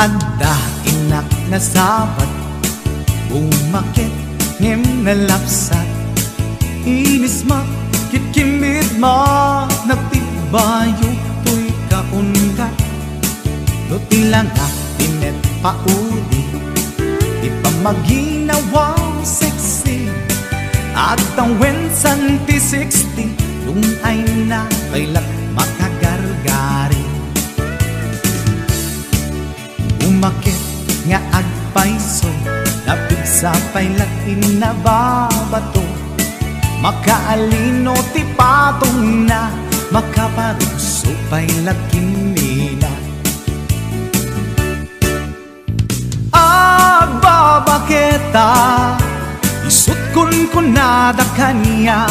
Anda inak na sabat, bumakit ngem na lapsat. Inis ma, kitkimid ma, nagtibayo to'y kaungat. Lutilang tinet paudi, di pa maginawang sexy. At ang wensan ti 60, yung ay na kailat makagargari. Umakit nga agpaiso, napig sa pailat inababato. Makaalino ti patong na, makaparuso pailat kinila. Agbabaketa, isut kun nada kanya.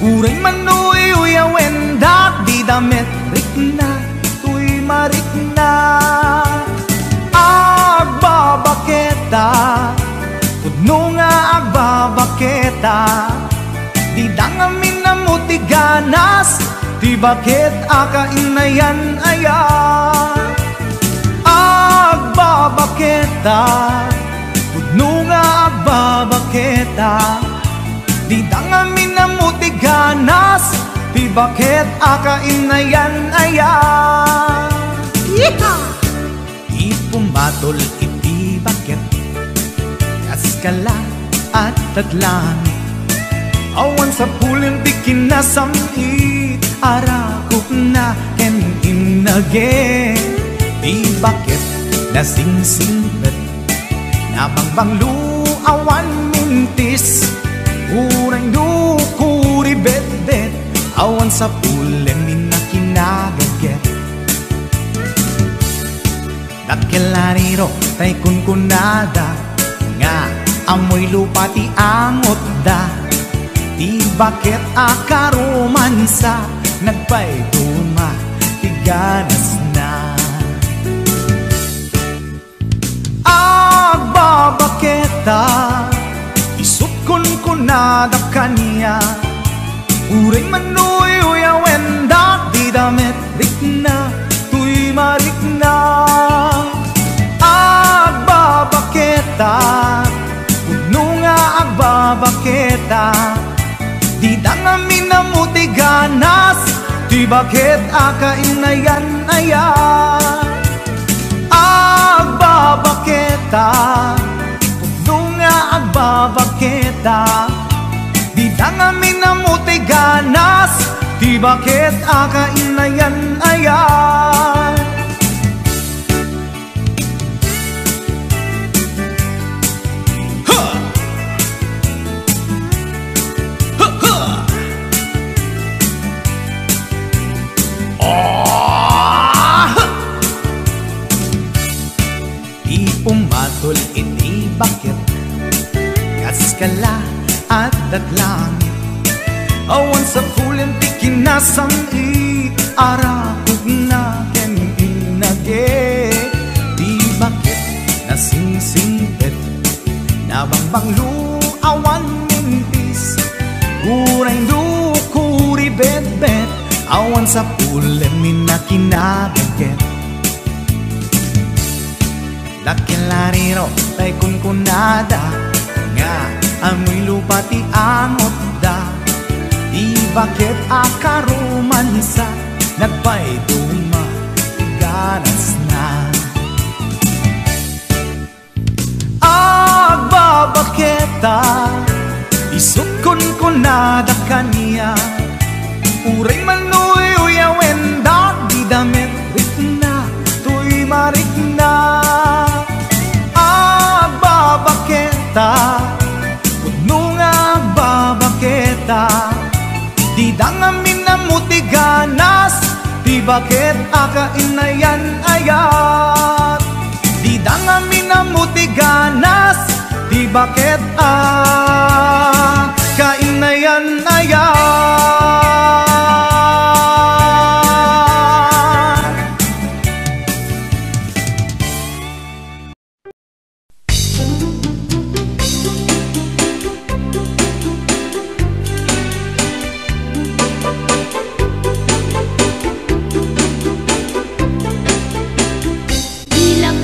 Uray manuy uyawen dak di damit rikna, tuy marikna. Agbabaketa, pudno nga agbabaketa. Di dangamin na muti ganas, di bakit akainayan aya. Agbabaketa, pudno nga agbabaketa. Di dangamin na muti ganas, di bakit akainayan aya. Yeehaw! Ipumatol iti bakit, kaskala at taglangit. Awan sa pulin di kinasamit, arakok na ken inage. Di bakit nasingsingpet, nabangbanglu awan mintis. Urang dukuri bet-bet, awan sa pulin minakinagaget. Dakilariro tay kunkunada, nga amoy lupa ti angot da. Di bakit akaromansa, nagpaiduma, tiganas na. Agbabaketa, isut kunkunada kanya. Uray manuy uyawen dak di damit rikna, tuy marikna. Agbabaketa, pudno nga agbabaketa. Di dangamin na muti ganas, di bakit akainayan aya. Agbabaketa, pudno nga agbabaketa. Di dangamin na muti ganas, di bakit akainayan aya. Pumatol iti bakit, kaskala at daglangit. Awan sa pulin ti kinasamit, arakog na ken inage. Di bakit nasingsingpet, nabangbanglu awan mintis. Uray dukuri bet-bet, awan sa pulin minakinabaget. Dakilariro tay kunkunada, nga amoy lupa ti angot da. Di bakit akaromansa, nagpaiduma, ganas na. Agbabaketa, isut kunkunada kanya. Uray manuy uyawen dak di damit rikna, tuy marikna. Agbabaketa, pudno nga agbabaketa. Di dangamin na muti ganas, di bakit akainayan ayat. Di dangamin na muti ganas, di bakit akainayan ayat. Bilang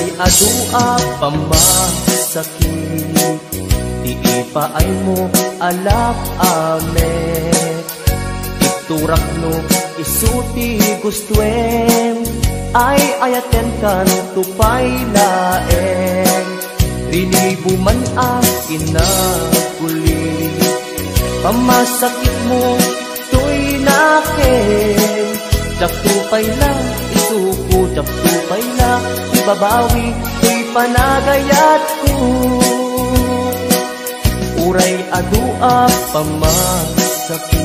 Uray adua pamasakit, iipaay mo alap ame. Iturak no isuti gustuem, ay ayaten kan tupay laeng. Rinibo man akin na kuli, pamasakit mo to'y nakin. Jaktupay na isuko, jaktupay na ibabawi, to'y panagayat ko. Uray adua pamasakit,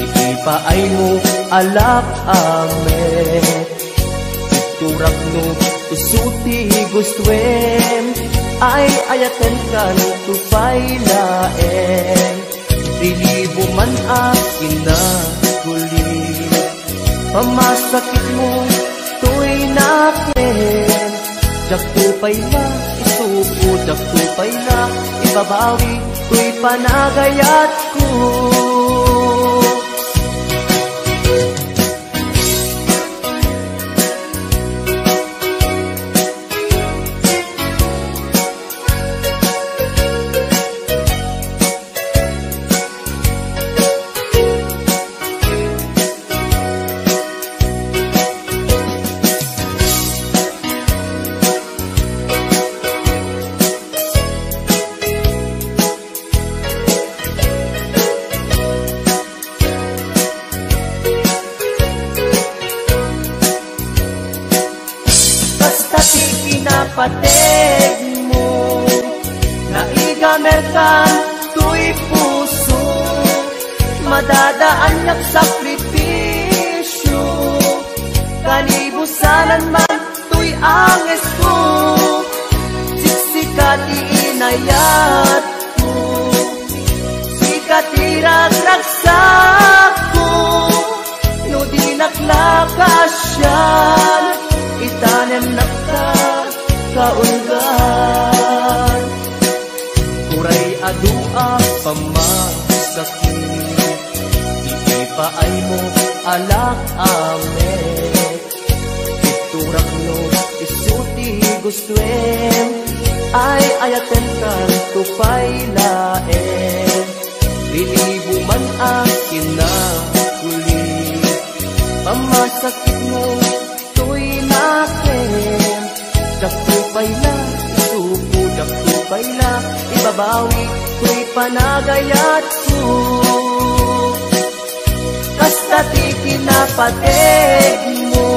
iipaay mo alap amet. Iturak no isuti gustuem, ay ayaten kan tupay laeng. Rilibo man akin na kuli, pamasakit mo to'y nakin. Jaktupay na isuko, jaktupay na ibabawi, to'y panagayat ko. Pateg mo, naigamerkan to'y puso, madadaan niyang sakripisyo. Kanibusanan man to'y anges ko, siksikat iinayat ko, sikat iragragsak ko, no di naklakasyan, itanem nakta kaulgan. Uray adua pamasakit, iipaay mo alak amet. Iturak no isuti gustuem, ay ayaten kan tupay laeng. Rinibo man akin na kuli, pamasakit mo to'y nakin. Jaktupay na isuko, jaktupay na ibabawi, to'y panagayat ko. Kastati kinapateg mo,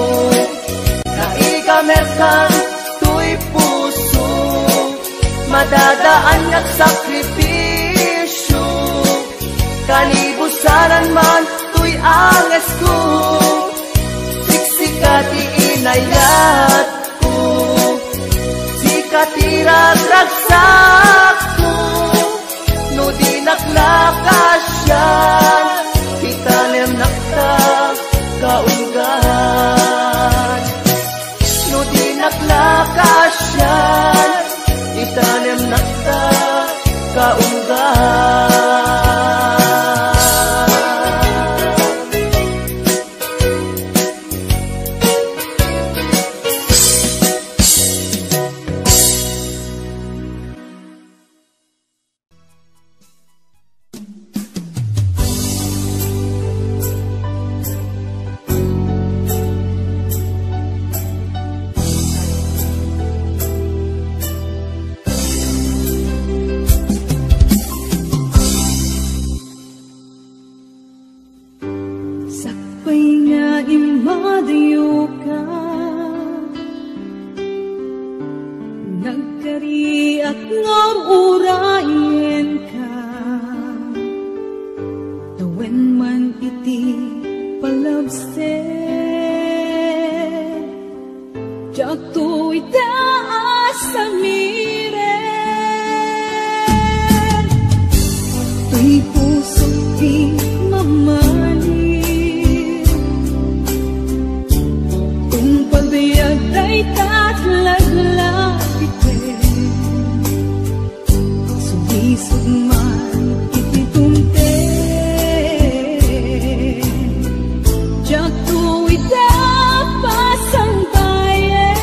naigamerkan to'y puso, madadaan niyang sakripisyo. Kanibusanan man to'y anges ko, siksikat iinayat ko, katiragragsak ko, no di naklakasyan, itanem nakta kaulgan. No di naklakasyan, itanem nakta kaulgan. Jatuh ida pasang baye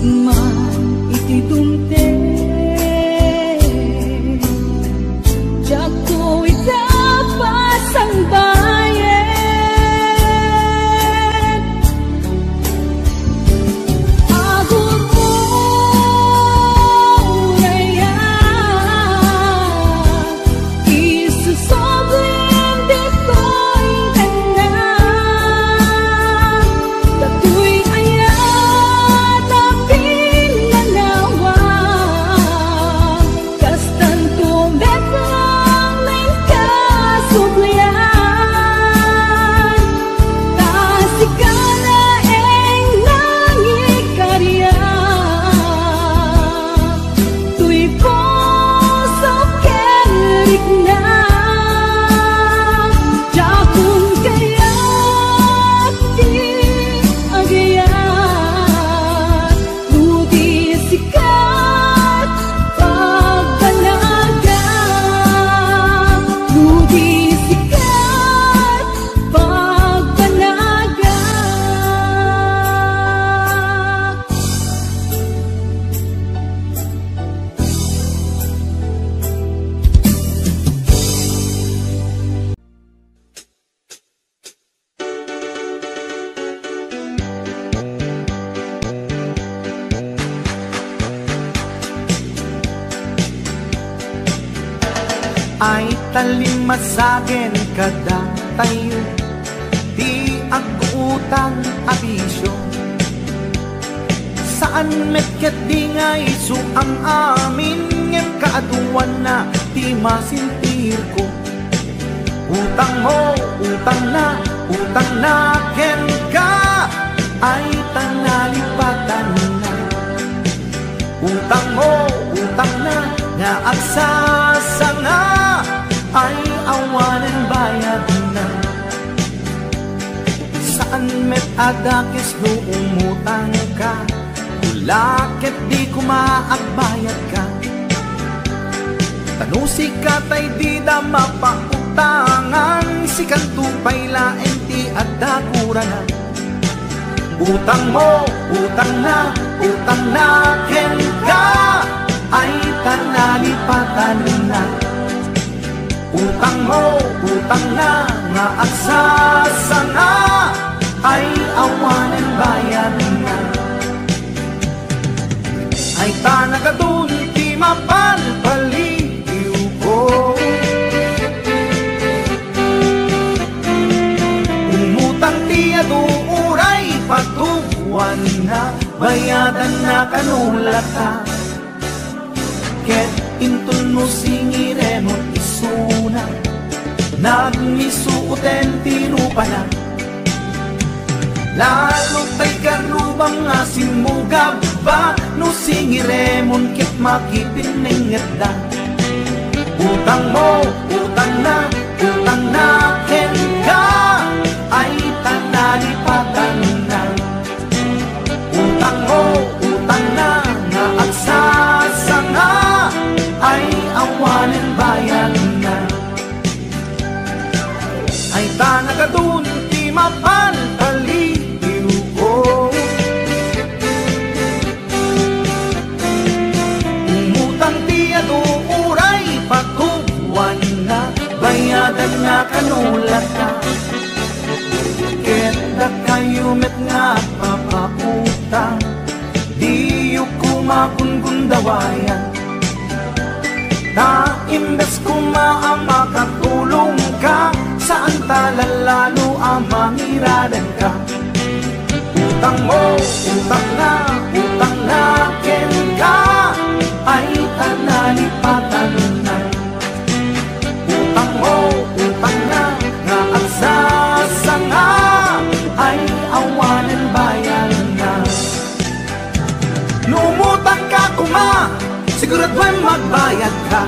man iti dumte jak ko itapas ang bayan agod mo raya isusoblin dito'y kanya tatu'y ayat aping nanawa kastan tumet lang ng kasublian tasikana eng nangikarya tuy puso kerik na jakun kaya't di agayat budi sikat pagbanaga budi sikat pagbanaga ay talimasagen kada tayo di agutang abisyo saan metket di nga isu ang amin ngem kaaduan na di masintir ko utang mo utang na ken ka ay tanalipatan na utang mo utang na nga agsasanga ay awanan bayad na saan met adakis no umutang ka ulakit di kumaagbayad ka tanusi ka tay di da mapautangan si kantupay laeng ti adakuranan utang mo utang na ken ka ay tanalipatan na utang mo utang na nga agsasanga ay awanan bayad na ay tanagadun di mapalpaliw ko umutang ti aduuray patuwan na bayadan na kanulata ket intun mo singiremon isuna nagmisuuten tinupa na lalo tay karubang asin mo gaba no singiremon ket makipinenget da utang mo utang na ken ka ay tanalipatan na utang mo utang na nga agsasanga ay awanan bayan na ay tanagadun ti mapalpaliw ko umutang ti aduuray patuwan na bayadan nga kanulata ket da kayo met nga papautang di yu kumakungundawayan na imbes kumaama katulong ka saan talalalo ang mangiradan ka utang mo utang na ken ka ay tanalipatan na utang mo utang na nga agsasanga ay awanan bayan na lumutang ka kuma siguraduhin magbayad ka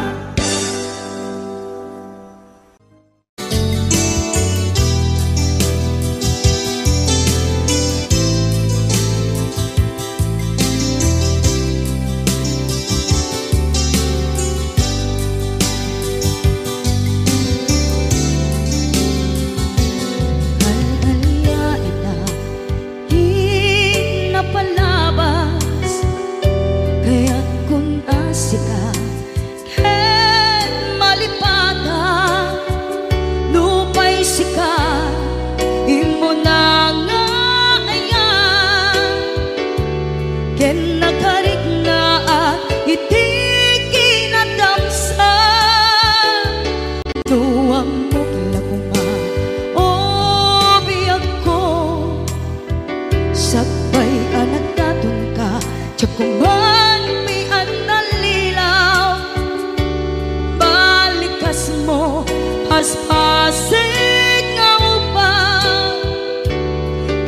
hasig nga upang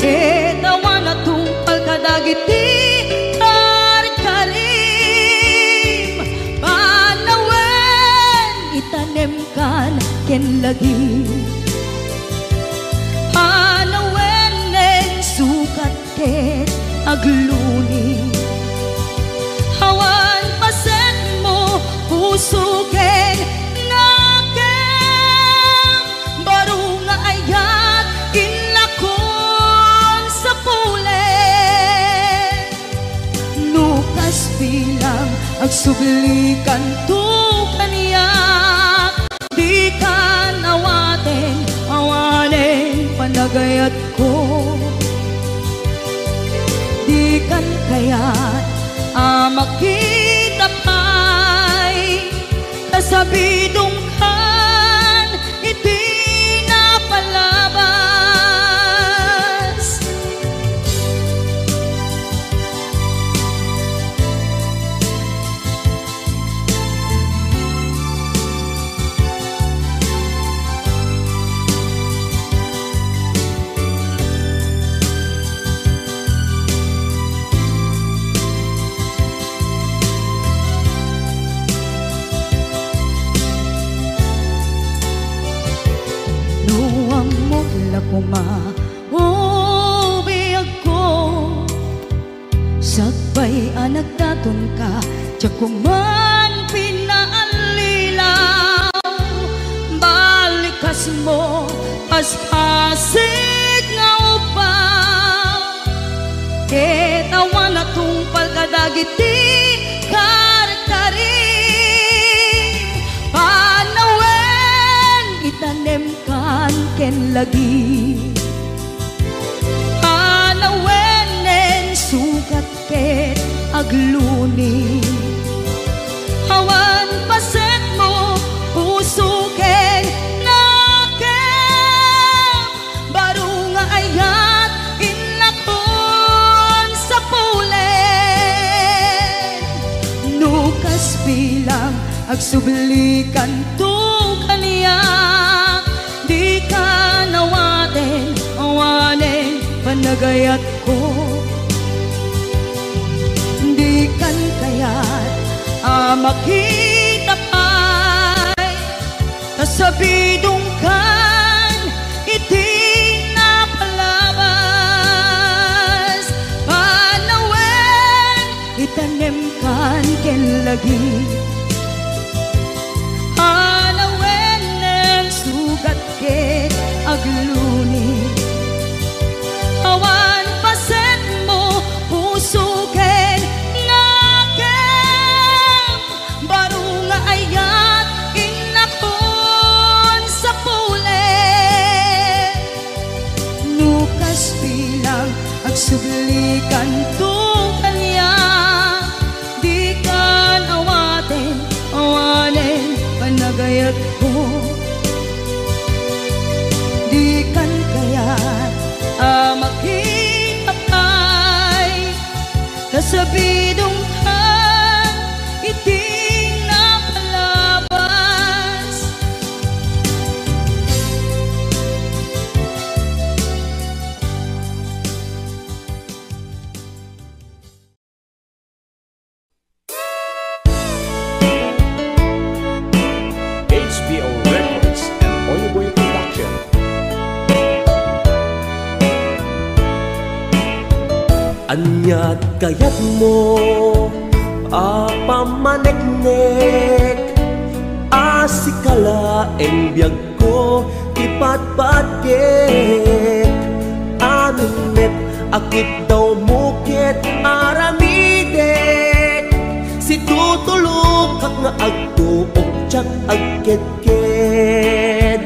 Etawan na tungpal kadagiti karkarim Panawen itanem kan ken lagi Panawen nen sukat ket agluni Hawan pasen mo puso ken nakem baru nga ayat kinlakon sa pulen Lukas bilang agsublikan tu kaniyak di kan awaten awanen panagayat ko di kan kayat makita pa'y kasabidong kan iti napalabas Umaubi ako Sabay anak datong ka Tiyak kuman pinaalilaw Balikas mo Ashasig nga upaw Ketawan na tungpal kadagiti karkarim Panawen itanem kan ken lagi Panawenen sukat ket agluni Hawan paset mo puso ken nakem baru nga ayat inlakon sa pulen Nukas bilang agsublikan tu kaniyak di ka nawaten awanen panagayat ko di kan kayat makita pa'y kasabidong kan iti napalabas Panawen itanem kan ken lagi sugat ket agluni Hawan paset mo puso ken nakem baru nga ayat inakon sa pulen Nukas bilang agsublikan tu kaniyak di kan awaten awanen panagayat ko di kan kayat makita pa'y kasabidong kan iti napalabas HBO Records and Oyeboy Production. Anyat kayat mo pamaneknek asikala en biyag ko ipatpatkek anunet akit daw mukit aramidek si tutulog kak nga agtuok tsak agket-ket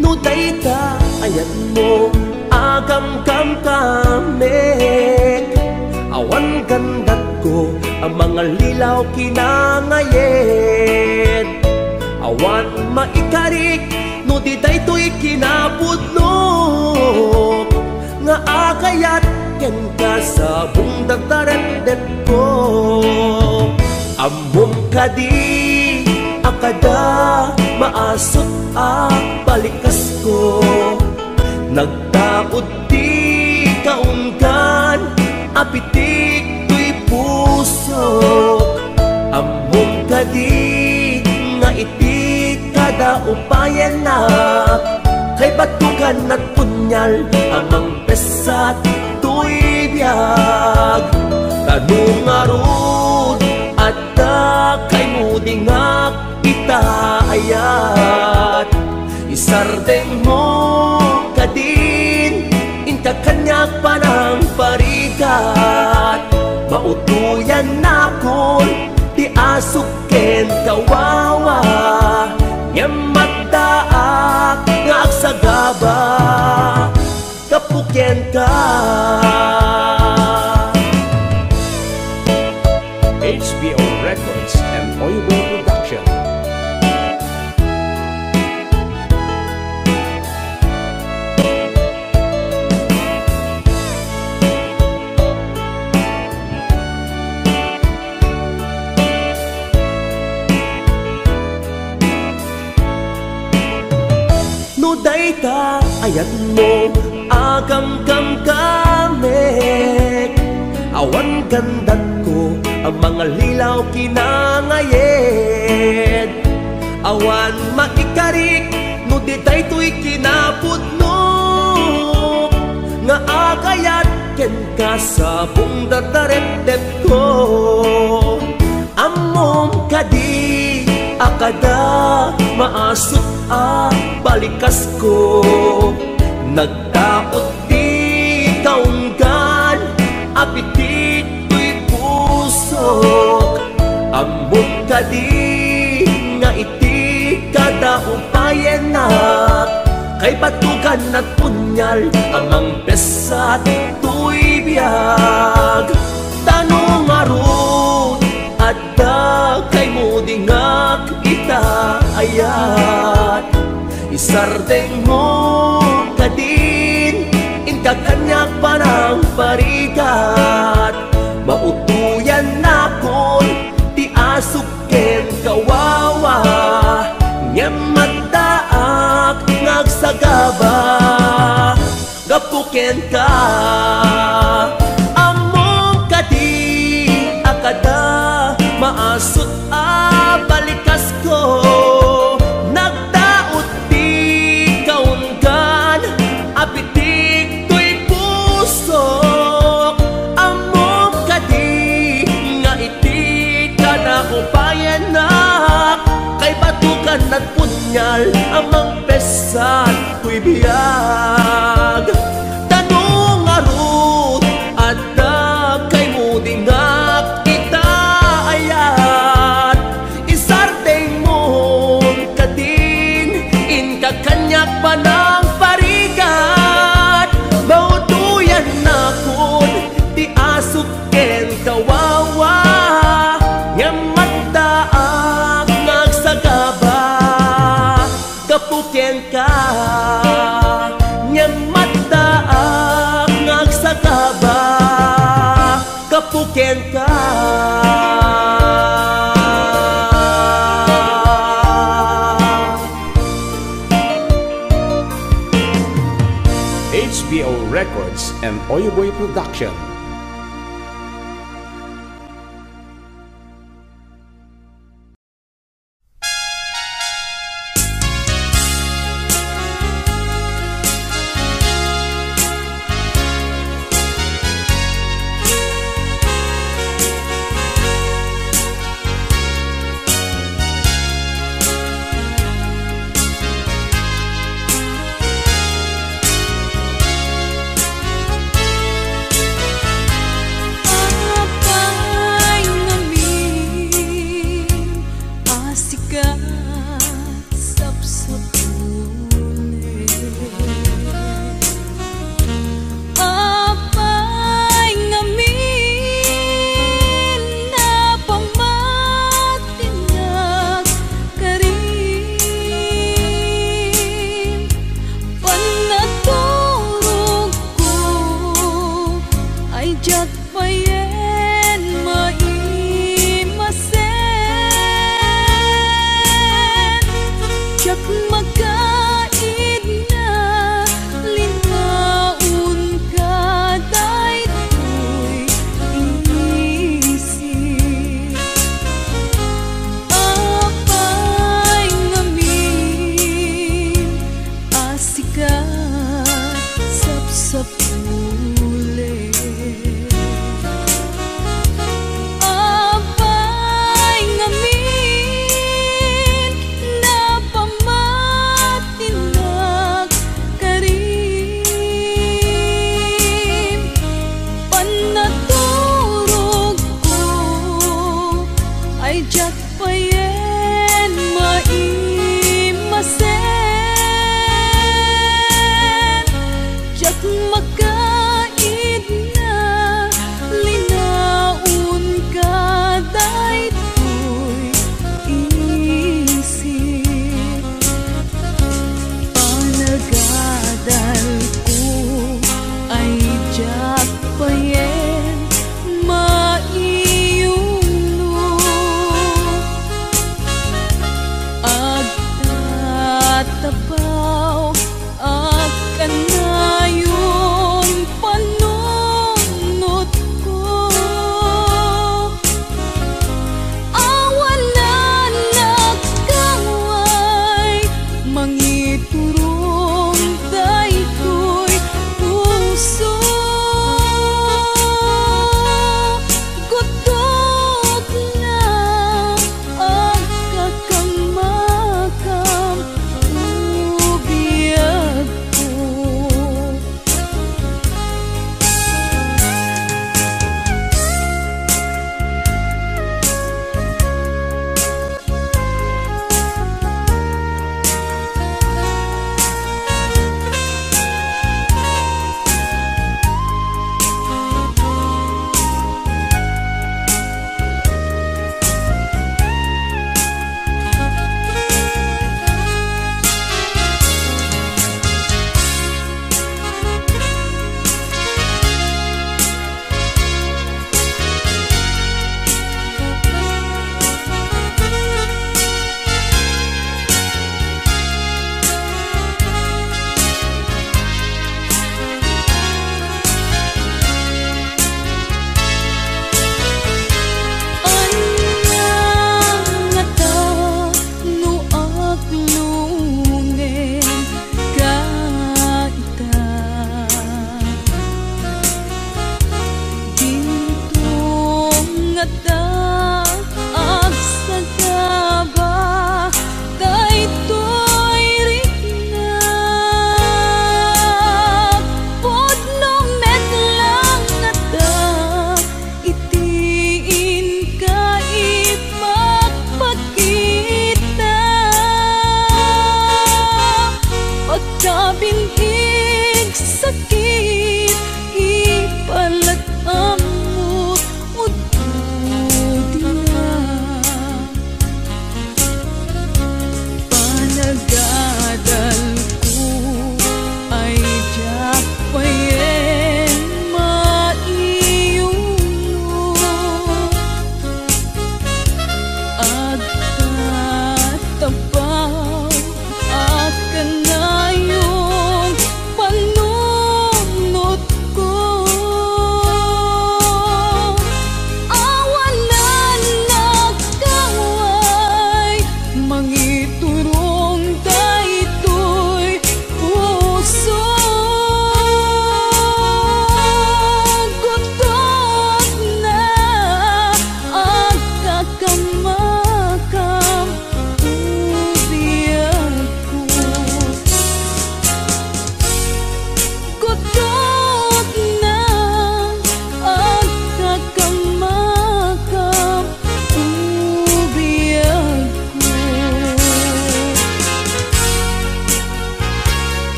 no dayta ayat mo agam kam kamek awan gandat ko ang mga lilaw kinangayet awan maikarik no di daytoy kinapudno nga akayat ken ka sa bungdagdarendet ko amom kadi akada maasot balikas ko. Nagtaod di kaunggan, apitik tuy puso. Among kadi nga iti kada upayan na, kay batukan at punyal amang pesat tuy biyag. Tanong arud at kay mudingak itaayat. Isardeng mo kadin, inka kanyak pa ng parigat. Mautuyan na kon, di asuken kawawa. Nyamataak nga agsagaba, kapukyan ka. HBO Records and Oyuboy Production. No dayta ayan mo agam-gam kamek, awan gandat ko ang mga lilaw kinangayed. Awan maikarik no di daytoy kinapudno, nga agayat ken ka sa buong datarep-tep ko. Amom kadi akada maasot balikas ko. Nagtaot di kaunggan, apitik tuy pusok. Among kadi nga iti kada upayan na, kay batukan at punyal amang pesat tuy biyag. Tanong arud at kay mudingak itaayat. Isardeng mo kadin, inka kanyak pa ng parigat. Mautuyan na kon, di asuken kawawa. Nyamataak ngagsagaba, gapuken ka. Among kadi akada maasot balikas ko. Nagdaot di kaunggan, apitik tuy pusok. Among kadi nga iti kada upayan na, kay batukan at punyal amang pesat tuy biyag. Tanong arud at kay mudingak itaayat. Isardeng mo kadin, inka kanyak pa ng parigat. Mautuyan na kun, di asuken kawawa. Nyamataak ngagsagaba, kapuken ka. Nyamataak ngagsagaba, kapuken ka. HBO Records and Oyuboy Production.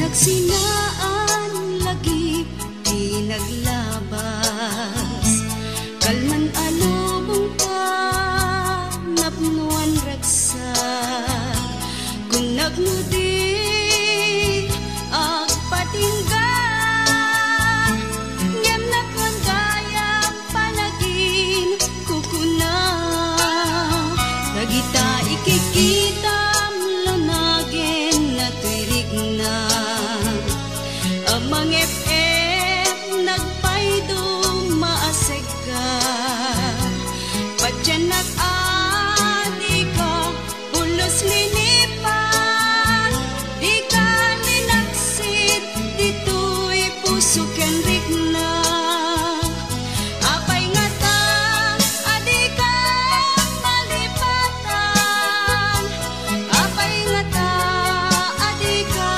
Nagsinaan lagi pinaglabas kalman alubong ka napnuan ragsak kung nagnudi agpatingga ngem nakwan gayang panagin kukuna dagita ikikita lunagin na tirig na amang FM nagpaydo maaseg ka padyan nag-adi ka ulos linipan di ka ninaksit dito'y puso ken rigna apay nga ta adi ka malipatan apay nga ta adi ka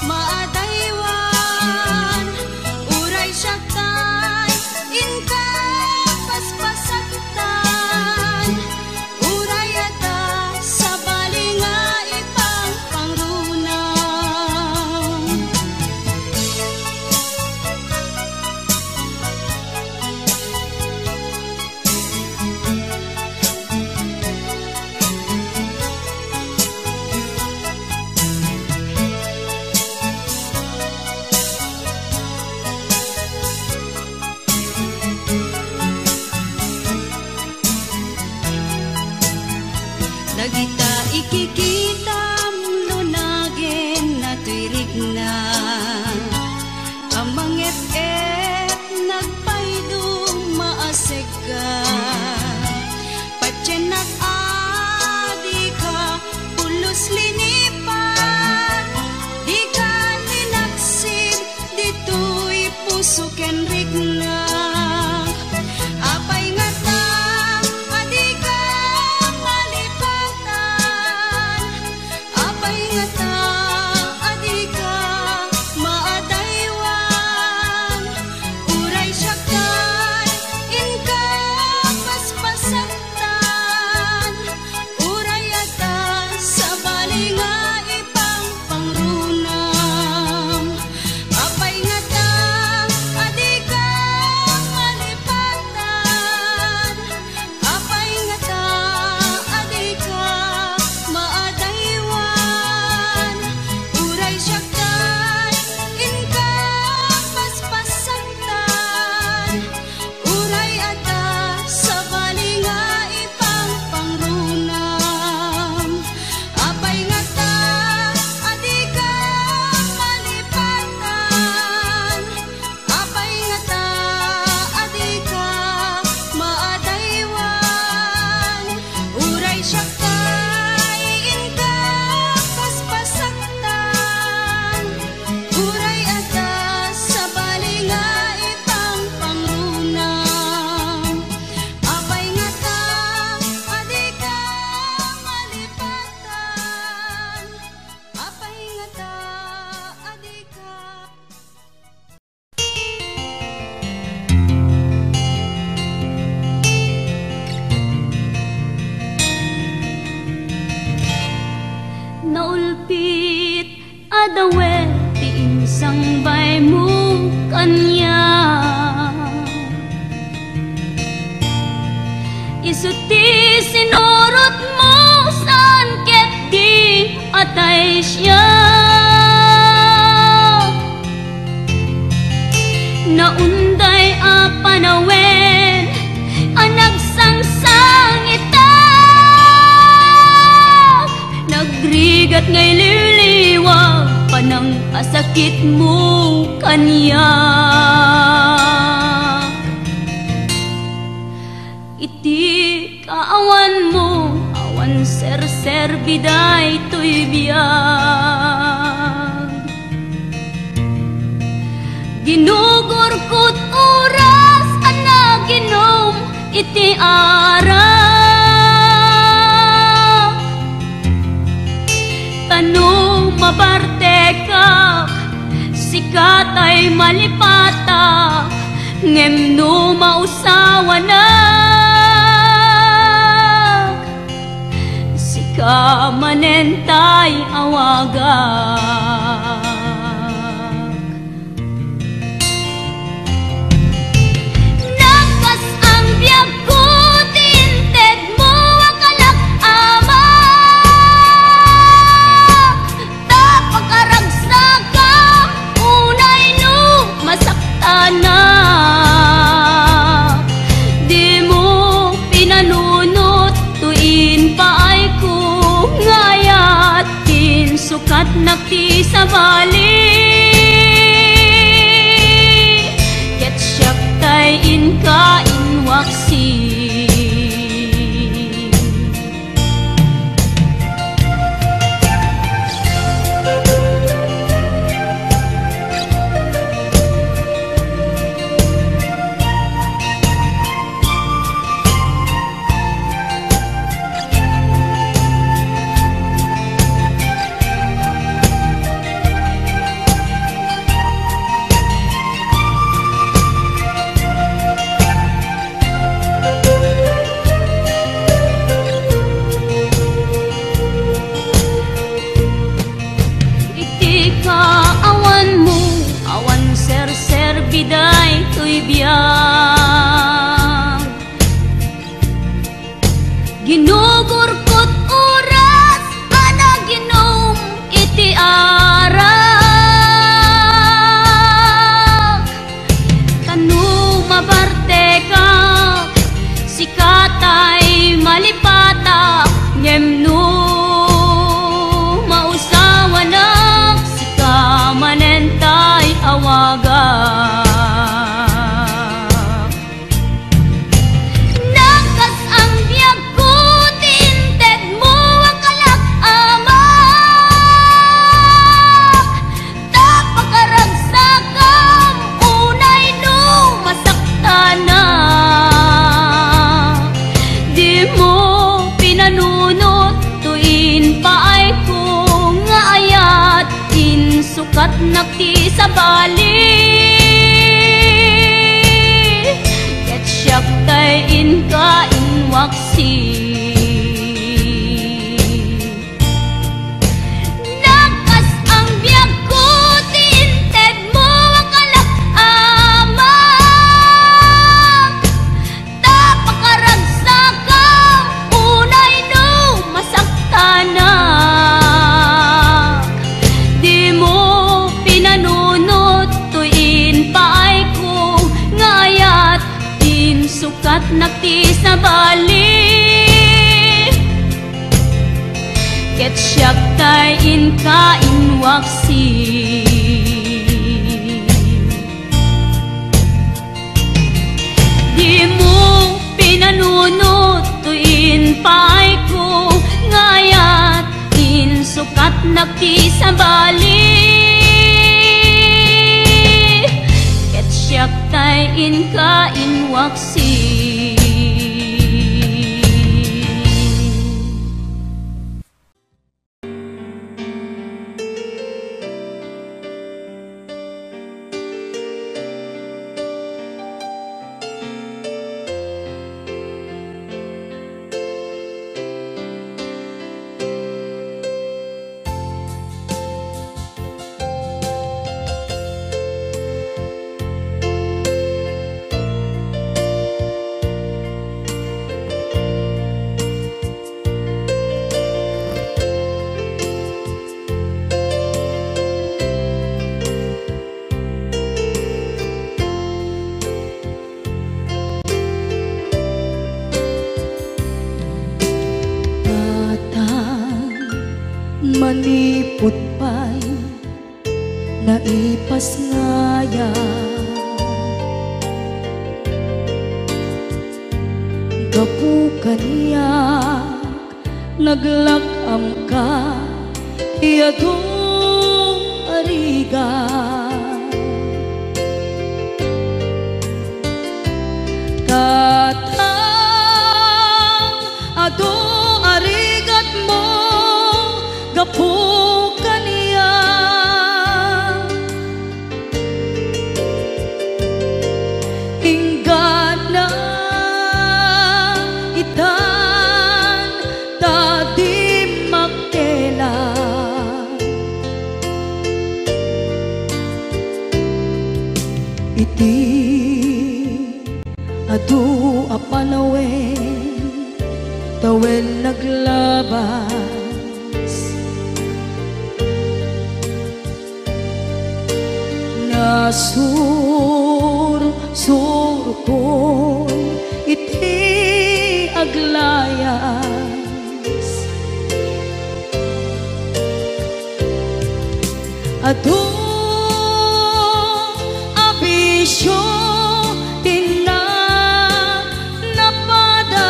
maadaywan uray syaktan inka paspasaktan uray ata sa balinga ipang pangrunang dagita ikikita lunagin na tirig na amang FM nagpaydo maaseg ka padyan nag-adi ka pulos linipan di ka ninaksid dito'y puso ken rigna apay nga ta adi ka malipatan apay nga ta adi ka maadaywan uray syaktan inka paspasaktan uray ata sa balinga ipang pangrunam apay nga ta adi ka malipatan apay nga ta adi ka maadaywan uray syaktan inka paspasaktan uray ata sa balinga ipang pangrunam apay nga ta adi ka malipatan apay nga ta adi ka maadaywan uray syaktan inka paspasaktan uray ata sa balinga ipang pangrunam apay nga ta adi ka malipatan apay nga ta adi ka naulpit adawe ti insang bay mo kanya isuti sinurot mo saan ket di atay siya naunday a panawen anagsangsang itak nagrigat ngay liliwag panang asakit mo kanya iti kaawan mo awan ser biday to'y biyag ginugurkot oras anaginom iti arak tanong mabarte ka sikat ay malipata ngem no mausawa na sika manentay awagan bali. Ket siyak tay inka inwaksi. Biday to'y biyag ginugurkot oras ana ginom iti arak kanu mabarte ka sikatay malipata ngemno mausawanak sika manentay awaga. Sukat nakti sa bali. Ket siyak tay inka inwaksi. Nagkas ang biyag ko tinted mo ang kalak-amak. Tapakaragsagang unay no masaktana. Sukat nakti sa bali. Ket siyak tay inka inwaksi. Di mo pinanunot tuin paay ko ngayat in sukat nakti sa bali. Siyak tay inka inwaksi. Manipot pa'y naipas ngaya. Gapu kaniyak naglakam ka iyadong ariga. Katang ado arigat mo gapu kaniya. Inggan na itan tadi makela. Iti adu apanawen tawen naglabas. Nasur ko iti aglayas. adu abisyo tina napadas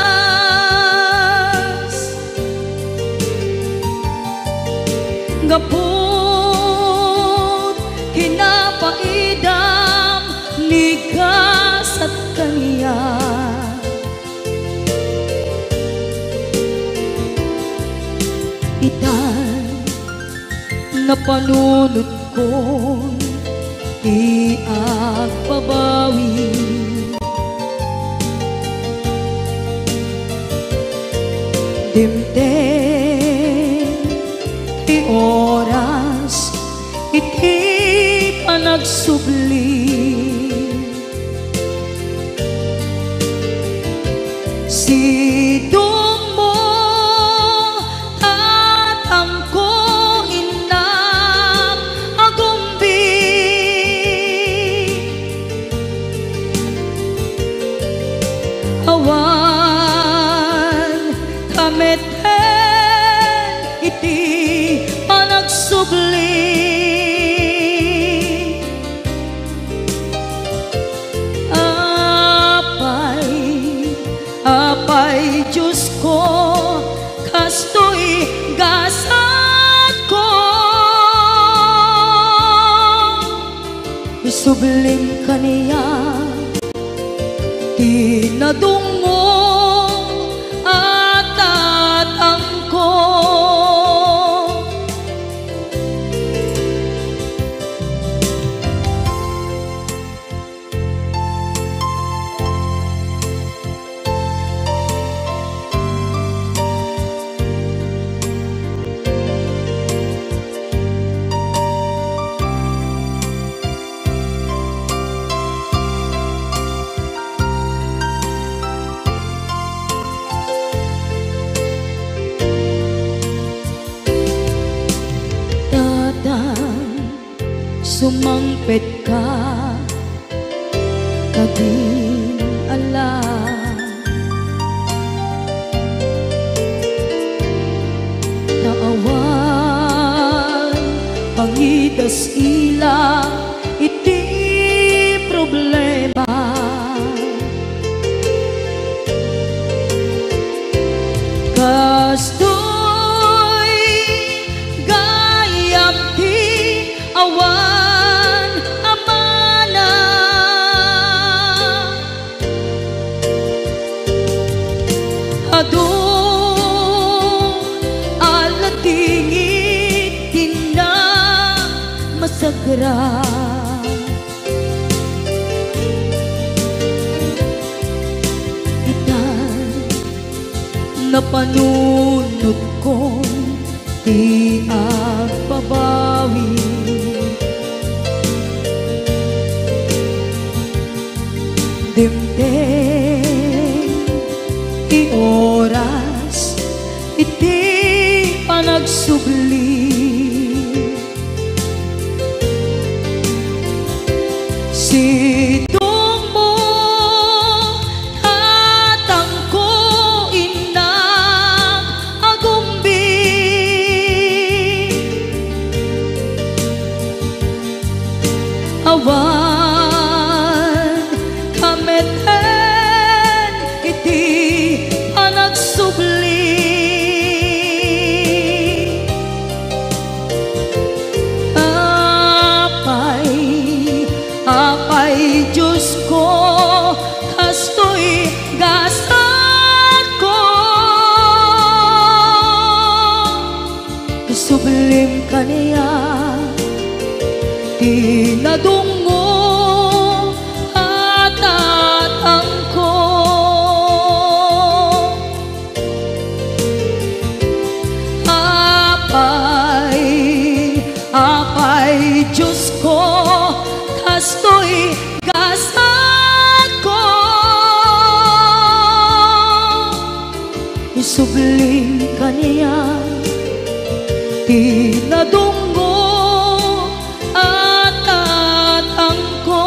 gapot kinapaidam nigas at kaniya itan na panunod ko iagpabawi dimden ti oras iti ka nagsubli sidong mo tatangko inang agumbi awan kameten iti panagsubli apay Diyos ko kastoy gasat ko isublim kaniya tinadungo at tatangko sumangpet ka kadin alam naawan pangitas ila iti problema kastoy gayam ti awan adu alatingit tina masagra itan napanunod ko di agpabawi dimden ti oras iti panagsubli sidong mo tatangko inang agumbi awan kameten iti panagsubli apay Diyos ko kastoy gasat ko sublim kaniya tinadungo at tatangko apay Diyos ko kastoy gasat ko isublim kaniya tinadungo at tatangko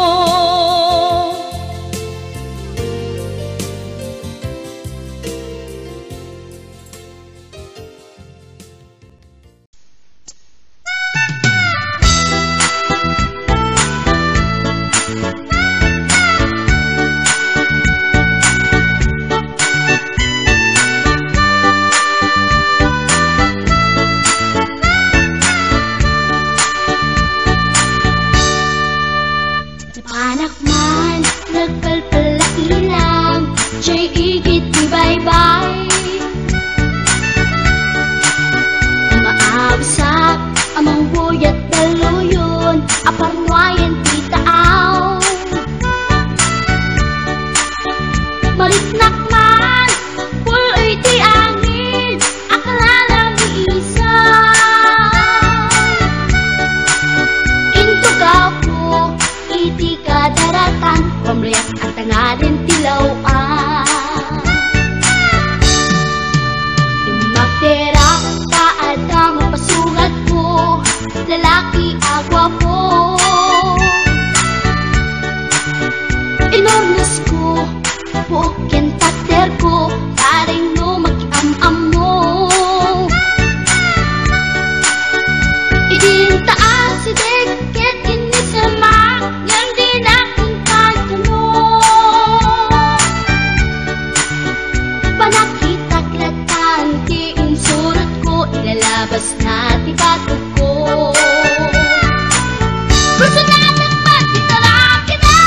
Gusto natin magkitalaan kita,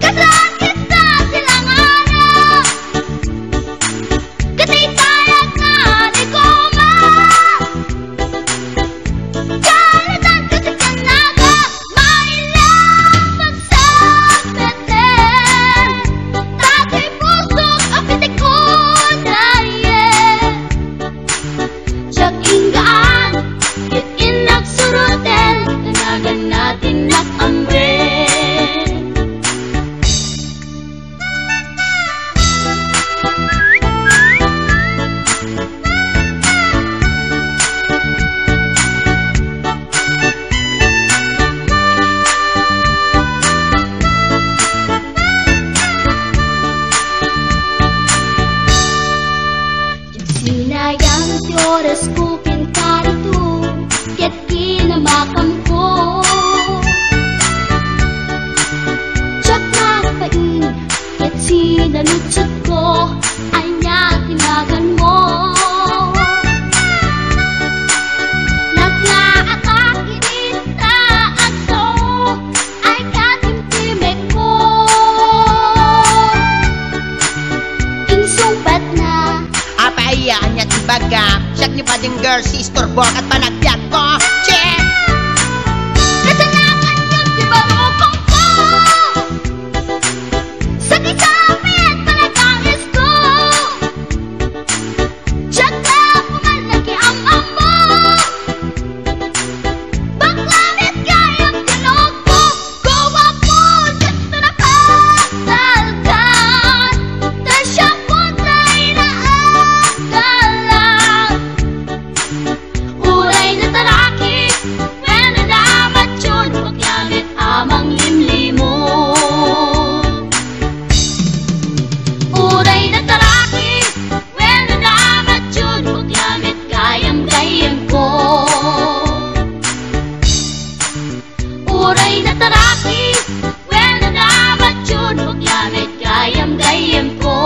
kasaan kita silanganan, kasi tayag na di ko kalitan kasi kanaga, mailang magsabeten, tatay pusok ang pitik ko dayen. Siyak inggaan, kit inagsurutin, tanagan natin nakamre. Sinayang ti oras ko pintarito, ket kinamakam ko. Tsak nagpain, ket sinalutsot ko, ay niya tinagan mo. Naglaatake kita ato, ay katimtimek ko. Insumpat na Apayaan niya tibaga, siyak ni pading girl, sister, bok at panagbiat ko. Check! kasanakan yun di barukong ko, sa kisapit panagangis ko. Siyak na pumalaki ang amo, baklamit kayang tinog ko. Gawa po dito na pasalgan, ta siya po tayo naagalan. Uray na taraki, when nadamat yun, paglamit amang limlimo. Uray na taraki, when nadamat yun, paglamit gayam-gayam ko. Uray na taraki, when nadamat yun, paglamit gayam-gayam ko.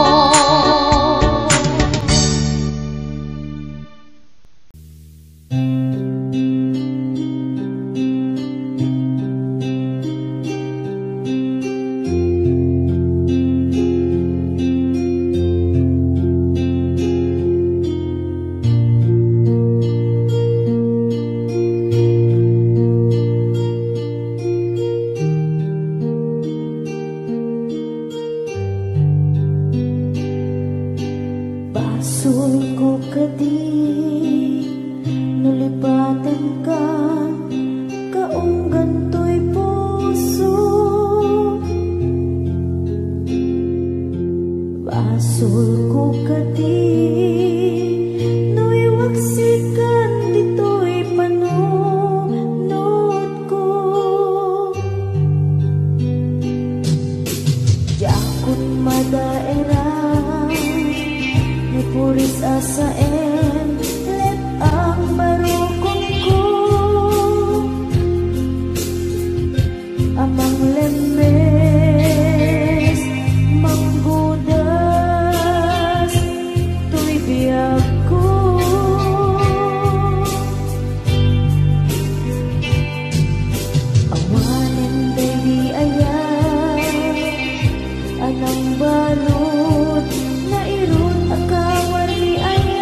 Basul ko kadi nulipatan ka kaunggan to'y puso. Basul ko kadi nuiwaksikan dito'y panunod ko. Jakot madaera puris asaen, let ang barukong ko. Amang lemes, manggudas, tuy biyag ko. Awanin baby ayan, anang balot na irot akawar ni ayan.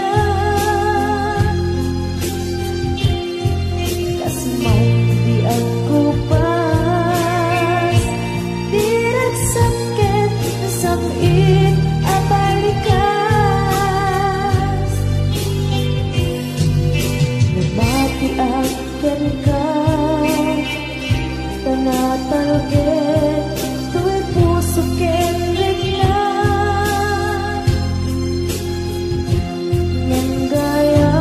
Kas mau di aku pas, dirag sakit samit abalikas. Nabati akan ka, tanatalgit, tu'y puso kenrig na. Nang gaya,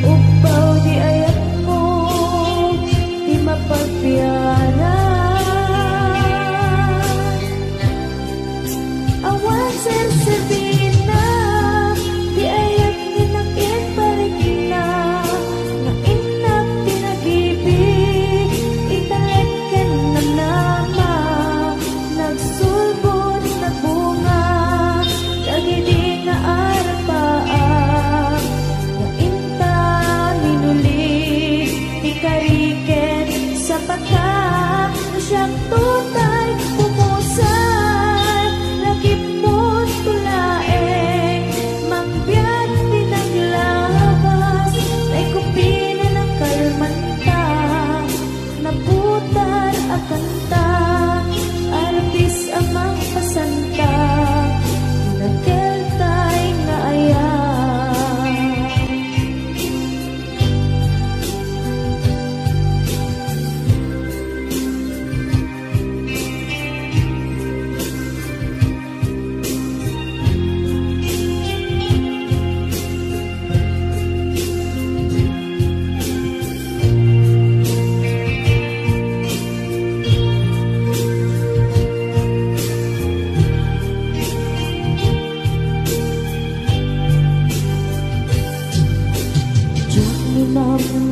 upaw di ayat mo, di mapagpianan. Awan serserbihin na, di ayat ninakit balik na. Na inak pinag-ibig, italagkan siyang tutay pumusay, lagip mo't tulaeng magbiyak tinaglabas, ay kupina ng kalmanta, naputar at kanta, artis amang pasanta, nakeltay nga ayan.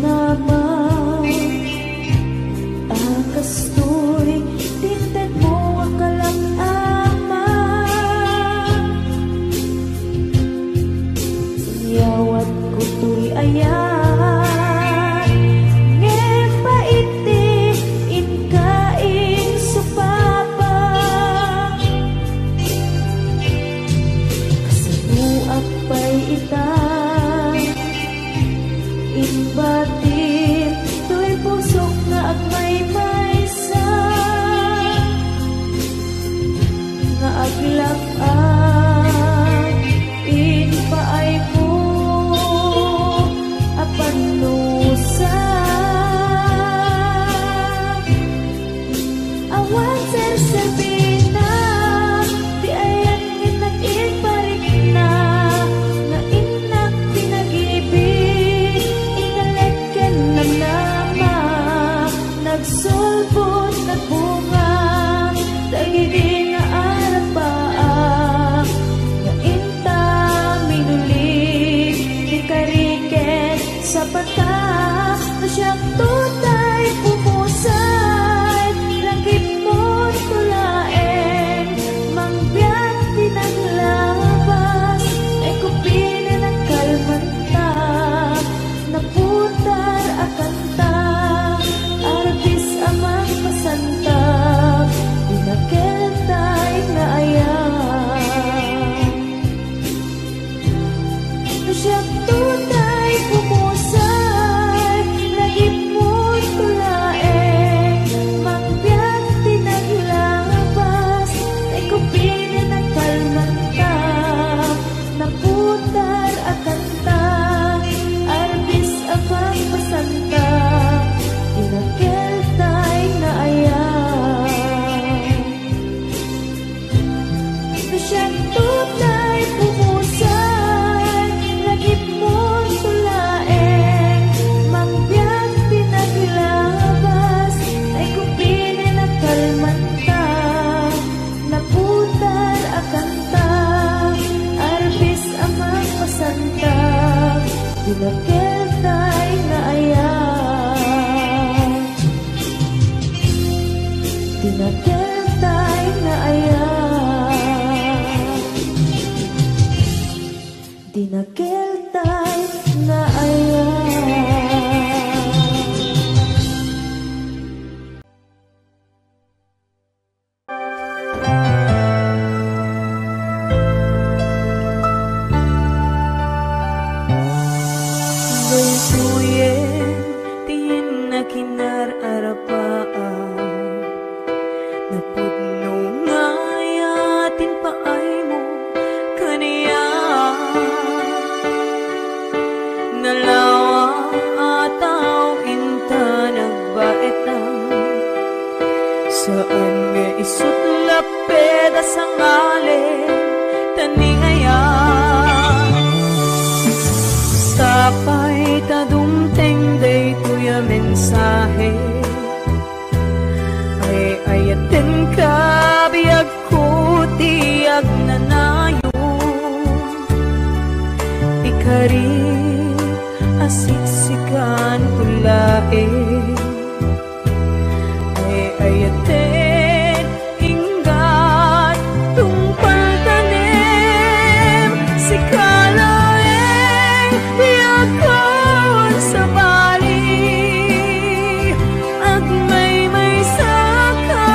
Naman akastoy tintad mo akalang ama, yawat ko tuy ayan ngepaiti inkain supapa, kasabuak pa'y itang inbatin tuy pusok nga agmay-maysa, nga aglak-an inpaay mo apanusa, awan ser-serbina di ayan nag-iparik na, nga inak pinag-ibig inaleken ng nama, nagsulbot nagbunga dagiti nga arapaa, nga inta minulig di kariken sa pata, na siyang tutay pumusay, langit mo't tulaeng mangbiyak tinaglabas, ay kupina ng kalmanta, naputar at kanta, artis amang pasanta, inakeltay na ayan. Na siyang tutay pumusay, lagip mo't tulaeng mangbiyak tinaglabas, ay kupina ng kalmanta, naputar at kanta, artis amang pasanta, inakeltay na ayan. Na siyang tutay pumusay, lagip mo't tulaeng mangbiyak tinaglabas, ay kupina ng kalmanta, naputar at kanta, artis amang pasanta, inakeltay na ayan. Tinakeltay na ayan, tinakeltay na ayan. Daytoyen tin na kinar-arapaan, napudno nga yatin paay mo kaniya, nalawa ataw inta nagbaetan, saan nga isutlap peda sa ngalen taningayan, sapay tadumteng daytoy a mensahe, ay ayaten ka biyag ko tiyag nanayon, ikari asiksikan tulaeng, ay ayaten inggat tungpal tanim, si kalaeng biyagkon sa bali, at may saka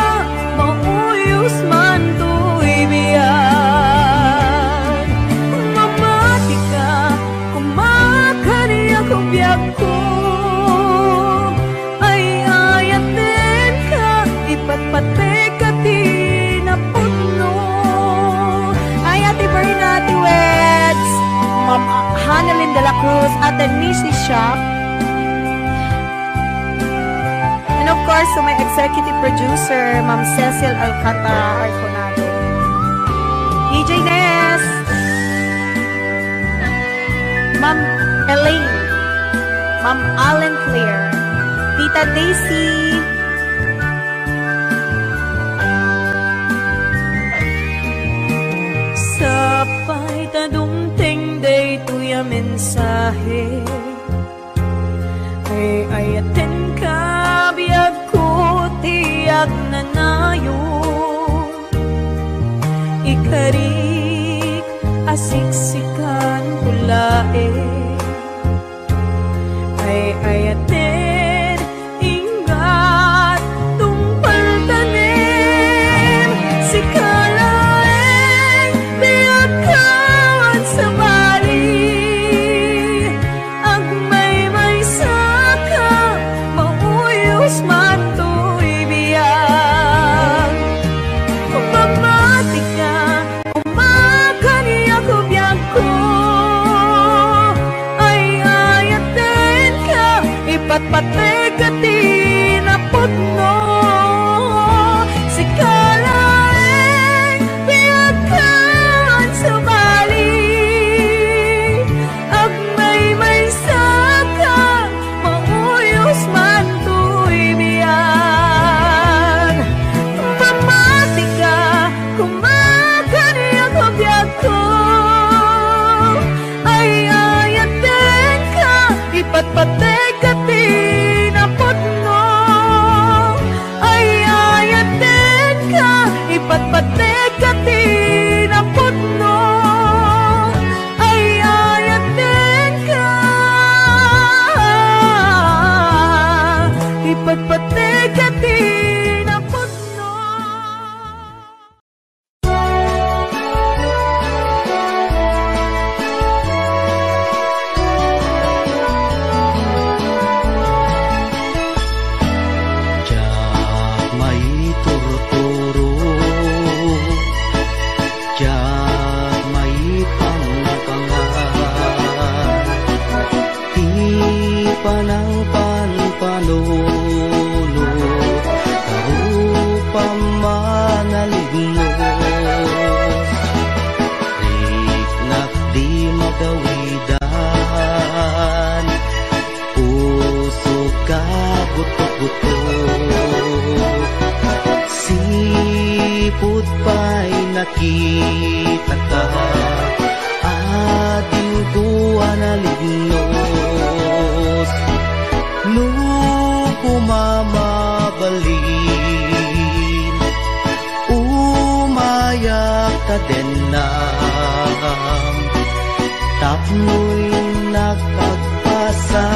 Cruz at the Nisi Shop. And of course, to my executive producer, Ma'am Cecil Alcantara Arconado. DJ Ness, Ma'am Elaine, Ma'am Allen Claire, Tita Daisy, Sapay tadumting day tuya mensahe ay ayaten ka biyag ko tiyak nanayo ikarik asiksikan pulae ay ayaten ingat tumpal tanim si patpatagati na putno si kalaeng piyakan sa bali ag may saka mauyos man to'y biyan mamati ka kumakani ang kabiyag ko ay ayaten ka ipatpatay patpatekati na putno ay ayaten ka ipatpatekati na putno. Diyak may turuturo Diyak may pangpangan Di panang panpanuno Karupang manalignos Riknak di magawidan Puso ka butok-butok Sipud pa'y nakita ka Ading kuha na lignos Nung pumamabalin Umayak ka din na Tapno'y nagpagpasa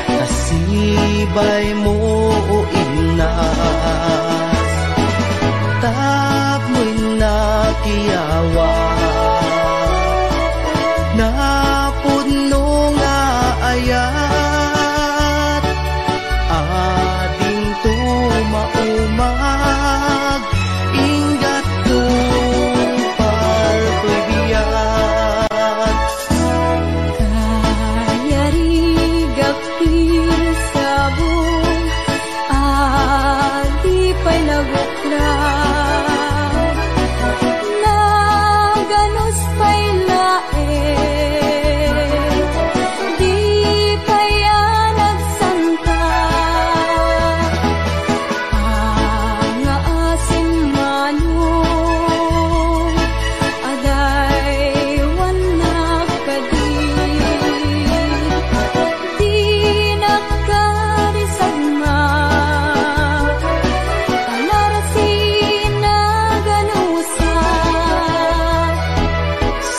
Nasibay mo o inas Tapno'y nakiyawa Napuno nga ayat Ading tumaumag Ingat tupal ko'y biyat Kaya rigapil sabong Adi pa'y naguklan Naganos pa'y lae Di pa'y nagsanta Ang asin manong Aday wanak kadi Di nakarisagma Kalarasin na ganusa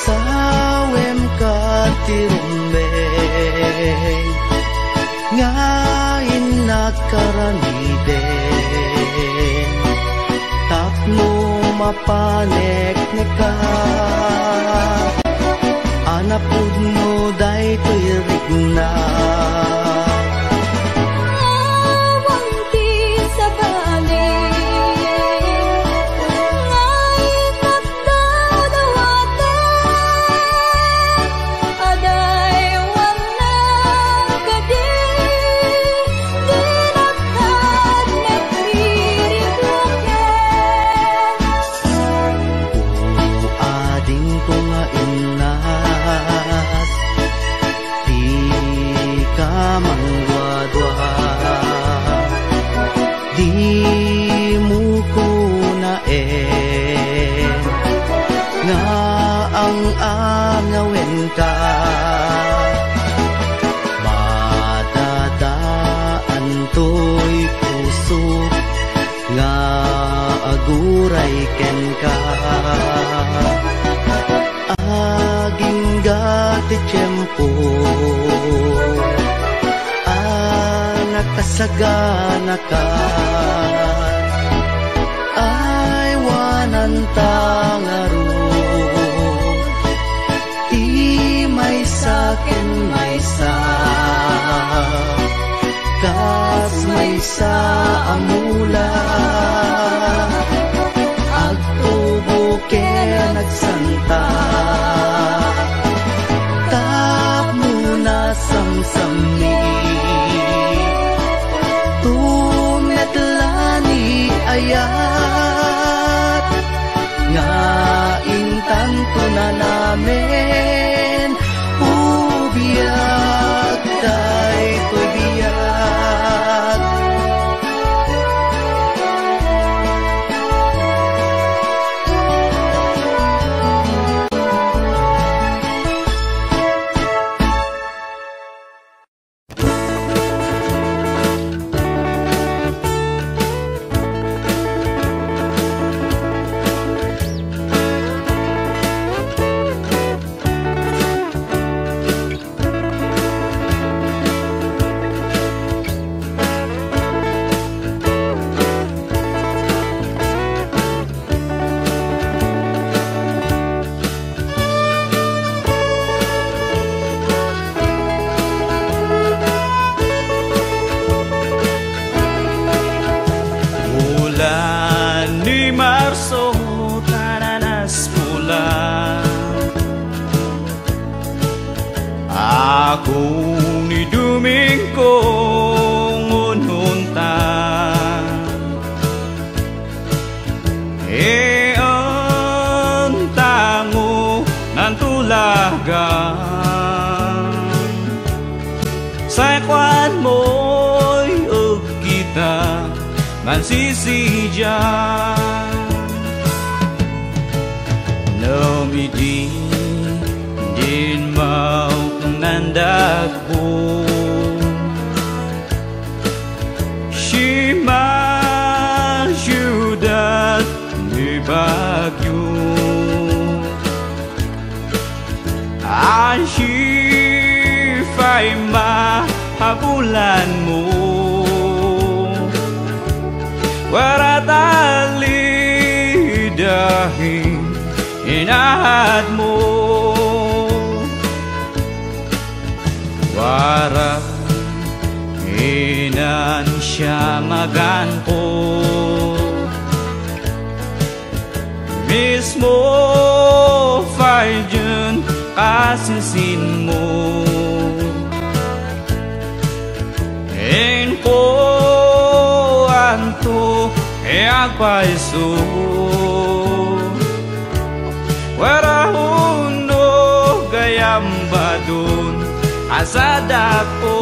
Sawem ka tirumbeng Ngayon nakaramiden Tapno mapanek ka Anapud mo day to'y rigna Awang ti sa bali Ngay nagdaw-dawatan dua di mo ko na nga ang angawin ka matadaan to'y puso nga aguray ken ka aging gati tiyempo nakasagana ka ay wanan tangaro di may sakin may sa kas may sa amula agtubo ke nagsanta tap muna samsami tumetlani ayat nga intan tuna namin ubiyag tay ubiyag Kung ni Dumingkong ununta ang tango ng tulagan sa kwan mo'y kita man sisidyan namidi din mau nandagpo Shima syudad ni Bagyo Ashifay mahabulan mo waratali dahil inahad mo Wara inan siya maganto mismo fayun kasisin mo en ko anto e agpaiso wara hundo gayambadun asada po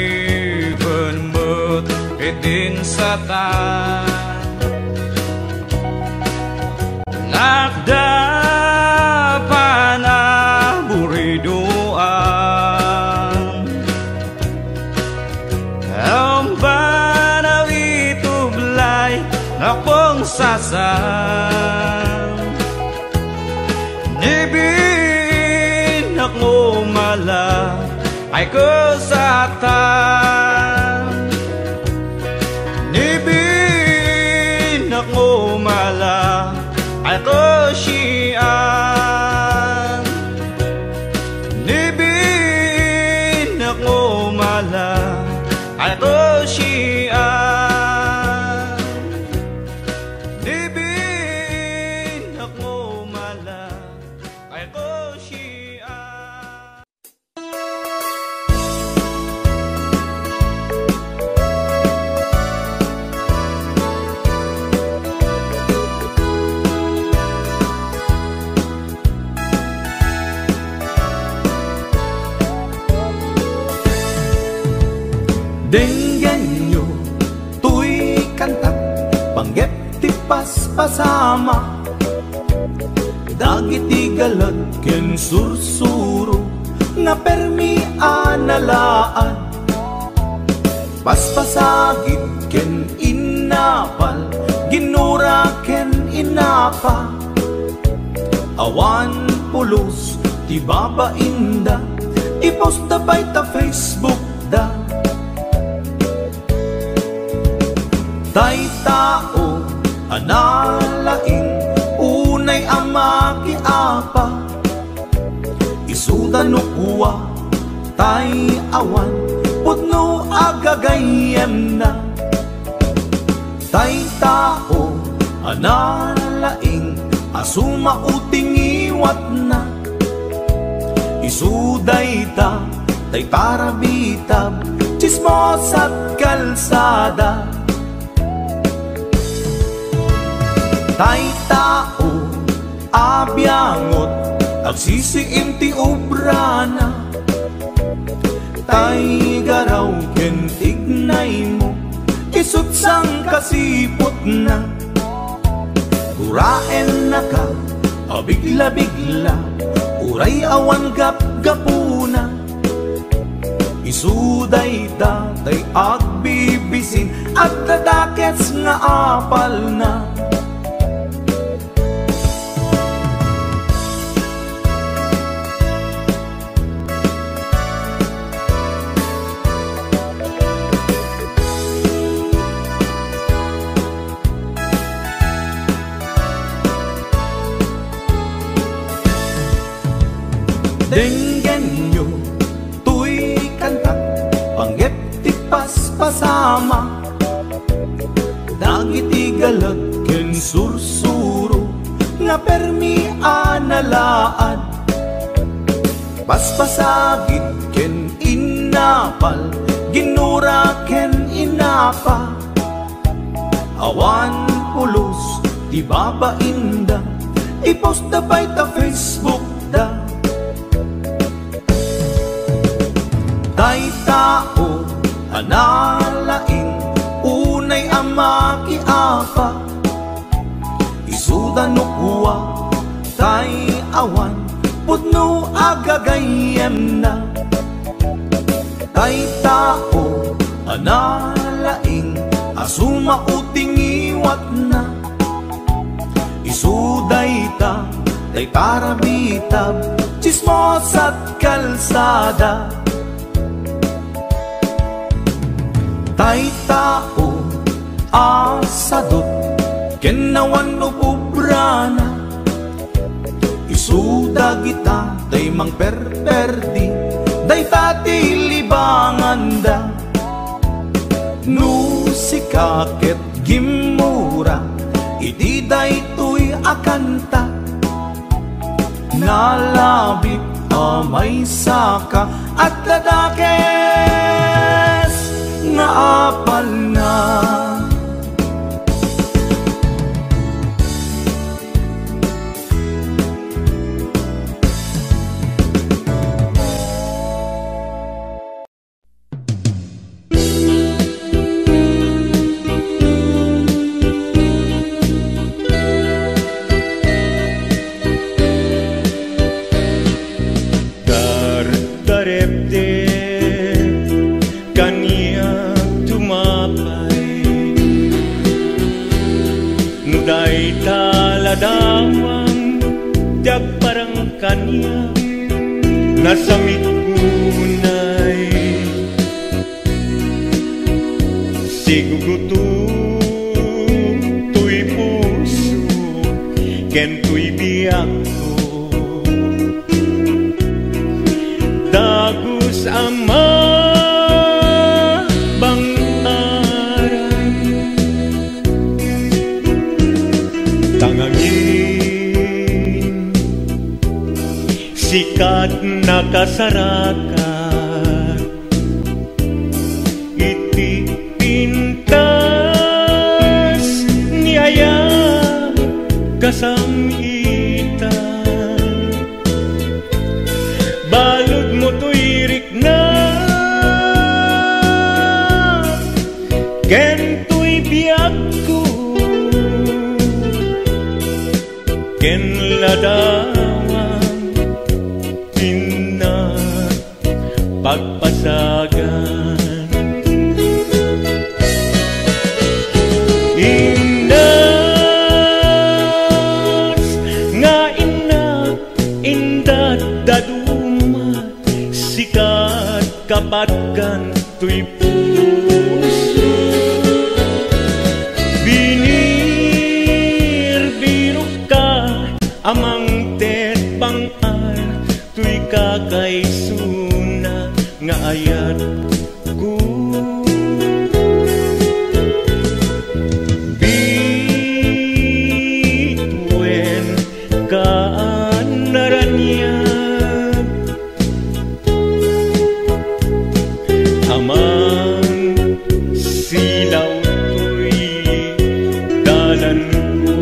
maliban mo't itin sa tan nakdapan na buriduan ang banaw itublay na pong sasan nibin ako mala ay kesatan nibin ako mala ay kesyaan pasama dagiti galat ken sursuro nga permi analaan paspasagid ken inapal ginura ken inapa awan pulos ti babainda iposta bay ta Facebook da tay tao analaing unay amaki apa isuda no kuwa tay awan putno agagayem na tay tao analaing asuma uting iwat na isuday ta tay parabitab chismos at kalsada tay tao abyangot agsisiim ti obrana tay garaw ken tignay mo isut sang kasipot na uraen na ka abigla-bigla uray awan gap-gapuna isuday tay agbibisin at dadakets nga apal na denggen nyo tuy kantang panggep ti paspasama dagiti galat ken sursuro nga permi analaan paspasagid ken inapal ginura ken inapa awan pulos ti babainda iposta bay ta Facebook da tay tao analaing unay amaki apa isuda no kuwa tay awan putno agagayem na tay tao analaing asuma uting iwat na isuday ta tay parabitab chismos at kalsada tay tao asadot kenawan no bubrana isuda kita tay mang perperdi day tati libanganda no sikaket gimura iti day tuy akanta nalabit amay saka at ladakes nga apal na Taladawang tiag parang kanya nasamit kunay siguguto tuy puso ken tuy biyak ko dagus ama sikat nakasarakat iti pintas niyaya kasamitan balod mo tuirik na ken tuy biyak ko Indadaduma sikat kapatkan tuy puso binirbiru ka amang tet bangar tuy kakaisuna nga ayat ko bituen kaanaranya amang silaw tuy dalan ko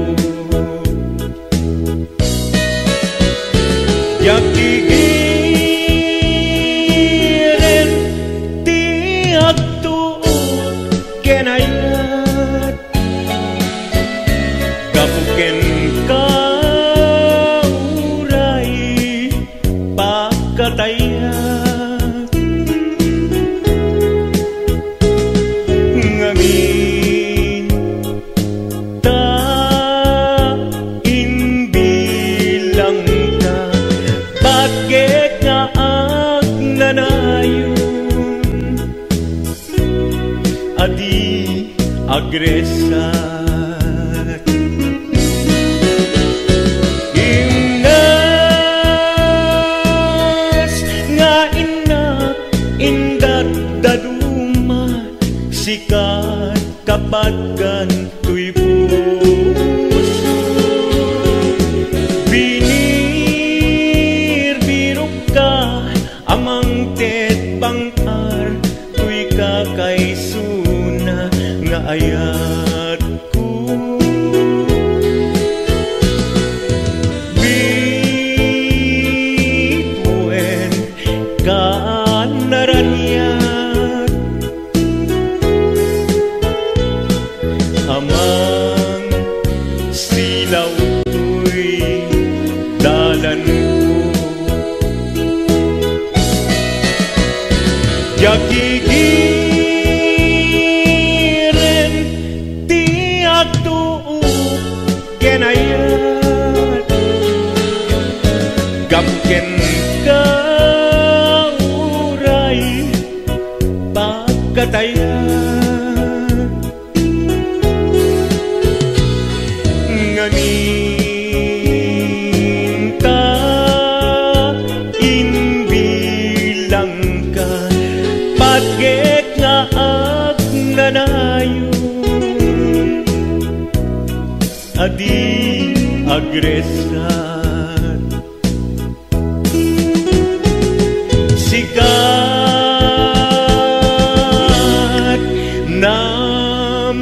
yakigiren ti agtuot kenayat kapuken ka uray pagkatayat ngamin ta inbilang ka bakit nga agnanayon adi agresat imnas nga inak indadaduma sikat kapatkan tuy puso binirbiru ka amang tet bangar tuy kakaisuna nga ayat ko bituen kaanaranyat amang silaw tuy dalan ko yakigiren ti agtuot kenayat gapken ka uray pagkatayat ngamin ta inbilang ka bakit nga agnanayon adi agresat sikat nam